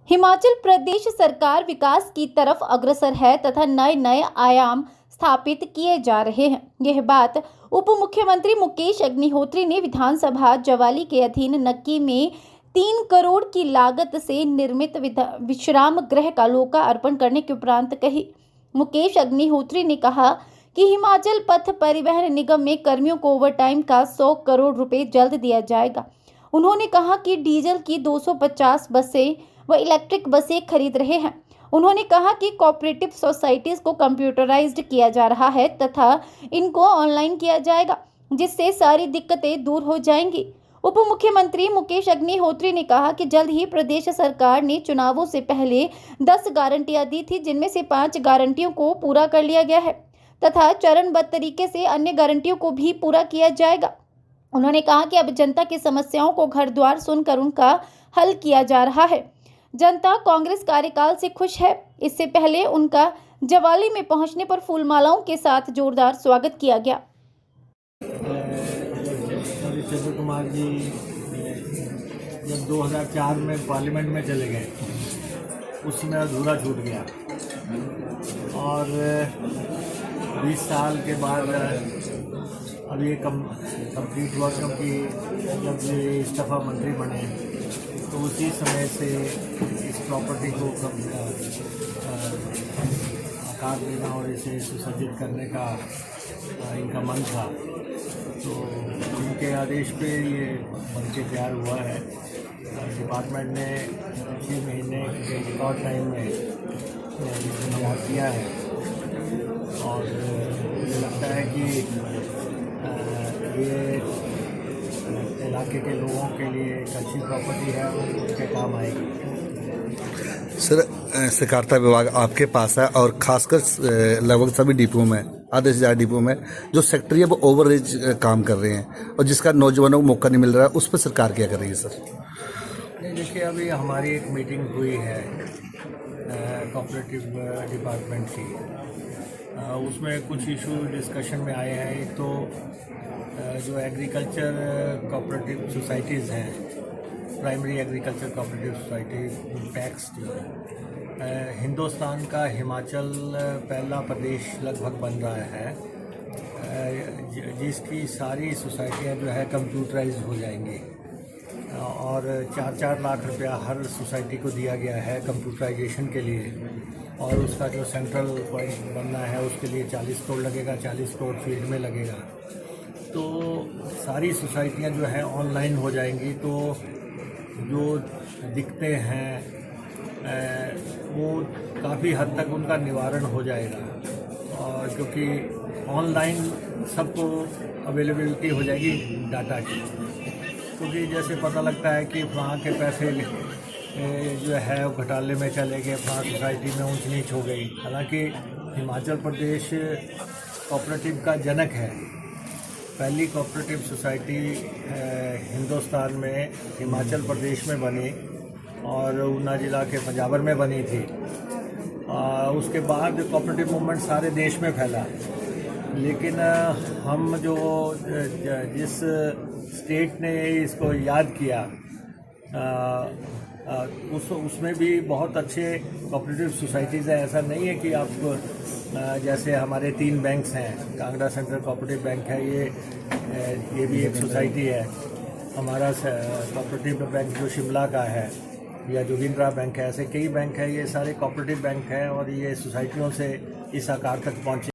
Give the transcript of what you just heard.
हिमाचल प्रदेश सरकार विकास की तरफ अग्रसर है तथा नए नए आयाम स्थापित किए जा रहे हैं। यह बात उप मुख्यमंत्री मुकेश अग्निहोत्री ने विधानसभा जवाली के अधीन नक्की में 3 करोड़ की लागत से निर्मित विश्राम गृह का लोकार्पण करने के उपरांत कही। मुकेश अग्निहोत्री ने कहा कि हिमाचल पथ परिवहन निगम में कर्मियों को ओवरटाइम का 100 करोड़ रुपए जल्द दिया जाएगा। उन्होंने कहा कि डीजल की 250 बसें व इलेक्ट्रिक बसें खरीद रहे हैं। उन्होंने कहा कि कोऑपरेटिव सोसाइटीज को कंप्यूटराइज्ड किया जा रहा है तथा इनको ऑनलाइन किया जाएगा, जिससे सारी दिक्कतें दूर हो जाएंगी। उप मुख्यमंत्री मुकेश अग्निहोत्री ने कहा कि जल्द ही प्रदेश सरकार ने चुनावों से पहले 10 गारंटियां दी थी, जिनमें से 5 गारंटियों को पूरा कर लिया गया है तथा चरणबद्ध तरीके से अन्य गारंटियों को भी पूरा किया जाएगा। उन्होंने कहा कि अब जनता की समस्याओं को घर द्वार सुनकर उनका हल किया जा रहा है। जनता कांग्रेस कार्यकाल से खुश है। इससे पहले उनका जवाली में पहुंचने पर फूलमालाओं के साथ जोरदार स्वागत किया गया। चंद्र कुमार जी जब 2004 में पार्लियामेंट में चले गए, उस समय अधूरा छूट गया और 20 साल के बाद अब ये कंप्लीट हुआ, क्योंकि जब ये इस्तीफा मंत्री बने तो उसी समय से इस प्रॉपर्टी को आकार देना और इसे सुसज्जित करने का इनका मन था। तो उनके आदेश पे ये बनके तैयार हुआ है। डिपार्टमेंट ने 6 महीने के रिकॉर्ड टाइम में तैयार किया है और मुझे लगता है कि ये इलाके के लोगों के लिए एक अच्छी प्रॉपर्टी है और उनके काम आएगी। सर, सहकारिता विभाग आपके पास है और खासकर लगभग सभी डिपो में, आधे से ज़्यादा डिपो में जो सेक्टर है वो ओवरएज काम कर रहे हैं और जिसका नौजवानों को मौका नहीं मिल रहा है, उस पर सरकार क्या कर रही है सर? नहीं, देखिए, अभी हमारी एक मीटिंग हुई है कोऑपरेटिव डिपार्टमेंट की। उसमें कुछ इशू डिस्कशन में आए हैं। एक तो जो एग्रीकल्चर कोऑपरेटिव सोसाइटीज़ हैं, primary agriculture cooperative society PACS, जो है हिंदुस्तान का हिमाचल पहला प्रदेश लगभग बन रहा है, जिसकी सारी सोसाइटियां जो है कंप्यूटराइज हो जाएंगी और 4-4 लाख रुपया हर सोसाइटी को दिया गया है कंप्यूटराइजेशन के लिए। और उसका जो सेंट्रल पॉइंट बनना है उसके लिए 40 करोड़ लगेगा, 40 करोड़ फील्ड में लगेगा। तो सारी सोसाइटियां जो है ऑनलाइन हो जाएंगी, तो जो दिक्कतें हैं वो काफ़ी हद तक उनका निवारण हो जाएगा। और क्योंकि ऑनलाइन सबको अवेलेबिलिटी हो जाएगी डाटा की, क्योंकि जैसे पता लगता है कि वहाँ के पैसे जो है वो घोटाले में चले गए, वहाँ सोसाइटी में ऊंच नीच हो गई। हालांकि हिमाचल प्रदेश कोऑपरेटिव का जनक है। पहली कोऑपरेटिव सोसाइटी हिंदुस्तान में हिमाचल प्रदेश में बनी और ऊना जिला के पंजाबर में बनी थी। उसके बाद कोऑपरेटिव मूवमेंट सारे देश में फैला, लेकिन हम जो जिस स्टेट ने इसको याद किया उसमें भी बहुत अच्छे कोऑपरेटिव सोसाइटीज़ हैं। ऐसा नहीं है कि आप जैसे हमारे 3 बैंक्स हैं, कांगड़ा सेंट्रल कोऑपरेटिव बैंक है, ये भी एक सोसाइटी है। हमारा कोऑपरेटिव बैंक जो शिमला का है, या जोगिंद्रा बैंक है, ऐसे कई बैंक है। ये सारे कोऑपरेटिव बैंक हैं और ये सोसाइटियों से इस आकार तक पहुँचे।